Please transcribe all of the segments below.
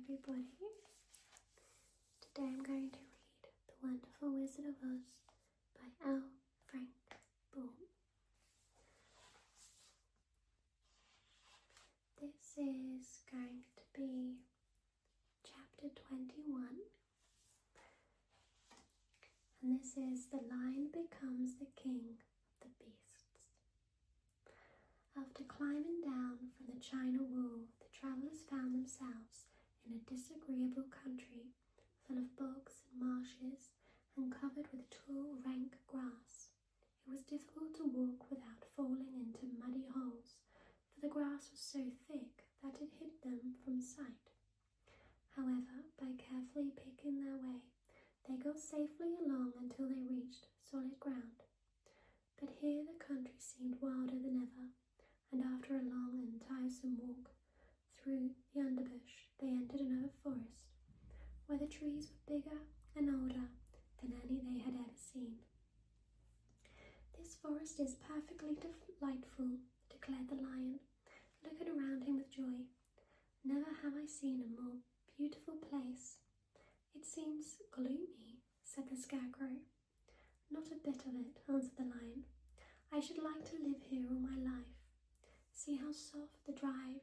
everybody. Today I'm going to read The Wonderful Wizard of Oz by L.Frank Baum. This is going to be chapter 21, and this is The Lion Becomes the King of the Beasts. After climbing down from the China wall, the travellers found themselves in a disagreeable country full of bogs and marshes and covered with tall, rank grass. It was difficult to walk without falling into muddy holes, for the grass was so thick that it hid them from sight. However, by carefully picking their way, they got safely along until they reached solid ground. But here the country seemed wilder than ever, and after a long and tiresome walk through the underbush, they entered another forest, where the trees were bigger and older than any they had ever seen. "This forest is perfectly delightful," declared the lion, looking around him with joy. "Never have I seen a more beautiful place." "It seems gloomy," said the scarecrow. "Not a bit of it," answered the lion. "I should like to live here all my life. See how soft the dried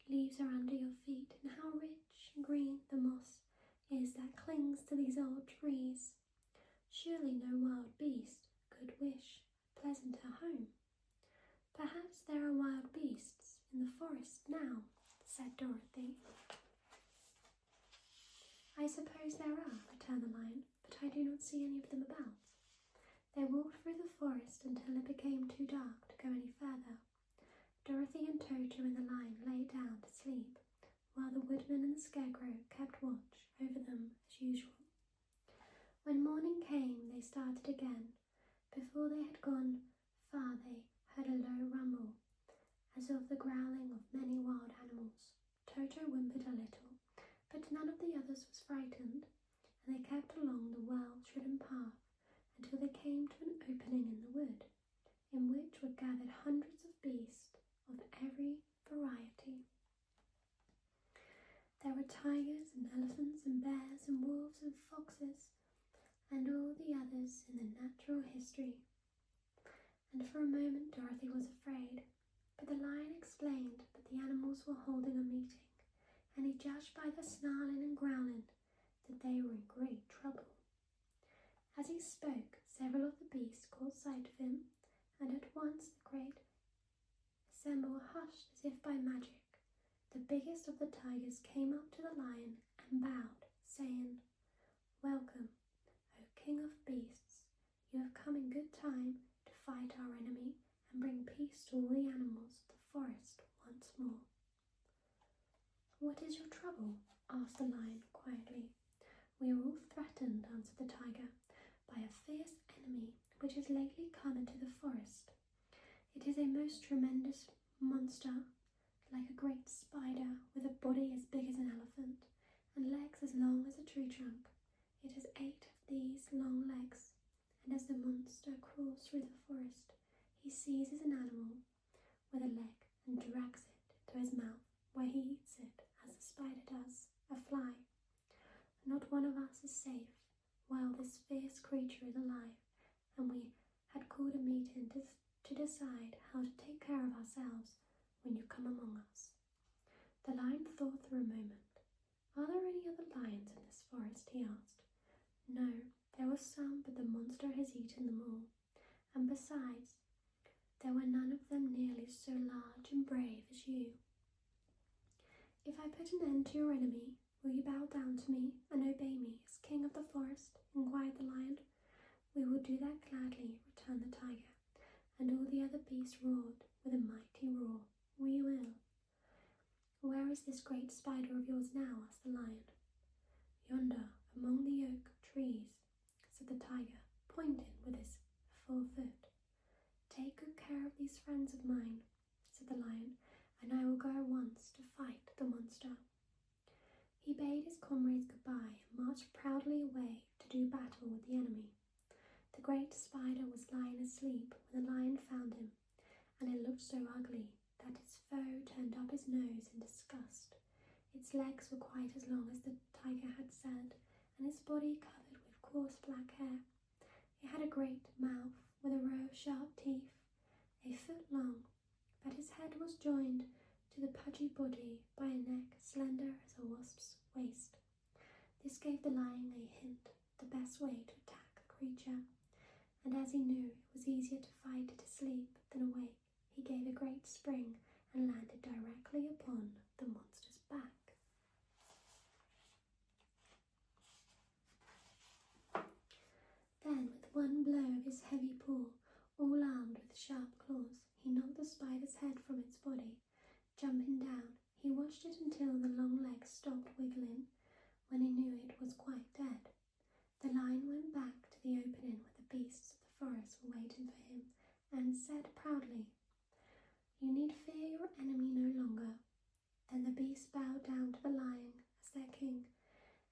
leaves are under your feet, and how rich and green the moss is that clings to these old trees. Surely no wild beast could wish a pleasanter home." "Perhaps there are wild beasts in the forest now," said Dorothy. "I suppose there are," returned the lion, "but I do not see any of them about." They walked through the forest until it became too dark to go any further. Dorothy and Toto and the lion lay down to sleep, while the woodman and the scarecrow kept watch over them as usual. When morning came, they started again. Before they had gone far, they heard a low rumble, as of the growling of many wild animals. Toto whimpered a little, but none of the others was frightened, and they kept along the well-trodden path until they came to an opening in the wood, in which were gathered hundreds of beasts of every variety. There were tigers and elephants and bears and wolves and foxes and all the others in the natural history. And for a moment Dorothy was afraid, but the lion explained that the animals were holding a meeting, and he judged by their snarling and growling that they were in great trouble. As he spoke, several of the beasts caught sight of him, and at once the great assembly hushed as if by magic. The biggest of the tigers came up to the lion and bowed, saying, "Welcome, O King of Beasts. You have come in good time to fight our enemy and bring peace to all the animals of the forest once more." "What is your trouble?" asked the lion quietly. "We are all threatened," answered the tiger, "by a fierce enemy which has lately come into the forest. It is a most tremendous monster, like a great spider, with a body as big as an elephant and legs as long as a tree trunk. It has 8 of these long legs, and as the monster crawls through the forest, he seizes an animal with a leg and drags it to his mouth, where he eats it as the spider does a fly. Not one of us is safe while this fierce creature is alive, and we had called a meeting to decide how to take care of ourselves when you come among us." The lion thought for a moment. "Are there any other lions in this forest?" he asked. "No, there were some, but the monster has eaten them all. And besides, there were none of them nearly so large and brave as you." "If I put an end to your enemy, will you bow down to me and obey me as king of the forest?" inquired the lion. "We will do that gladly," returned the tiger, and all the other beasts roared with a mighty roar. "We will." "Where is this great spider of yours now?" asked the lion. "Yonder, among the oak trees," said the tiger, pointing with his forefoot. "Take good care of these friends of mine," said the lion, "and I will go at once to fight the monster." He bade his comrades goodbye and marched proudly away to do battle with the enemy. The great spider was lying asleep when the lion found him, and it looked so ugly that its foe turned up his nose in disgust. Its legs were quite as long as the tiger had said, and its body covered with coarse black hair. It had a great mouth with a row of sharp teeth, a foot long, but his head was joined to the pudgy body by a neck slender as a wasp's waist. This gave the lion a hint, the best way to attack the creature, and as he knew it was easier to fight it asleep than awake, he gave a great spring and landed directly upon the monster's back. Then, with one blow of his heavy paw, all armed with sharp claws, he knocked the spider's head from its body. Jumping down, he watched it until the long legs stopped wiggling, when he knew it was quite dead. The lion went back to the opening where the beasts of the forest were waiting for him, and said proudly, "You need fear your enemy no longer." Then the beasts bowed down to the lion as their king,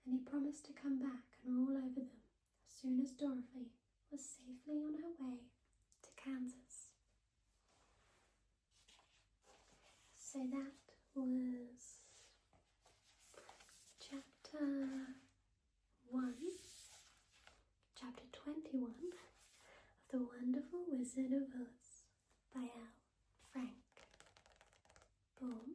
and he promised to come back and rule over them as soon as Dorothy was safely on her way to Kansas. So that was chapter 21 of The Wonderful Wizard of Oz by L.Frank Baum.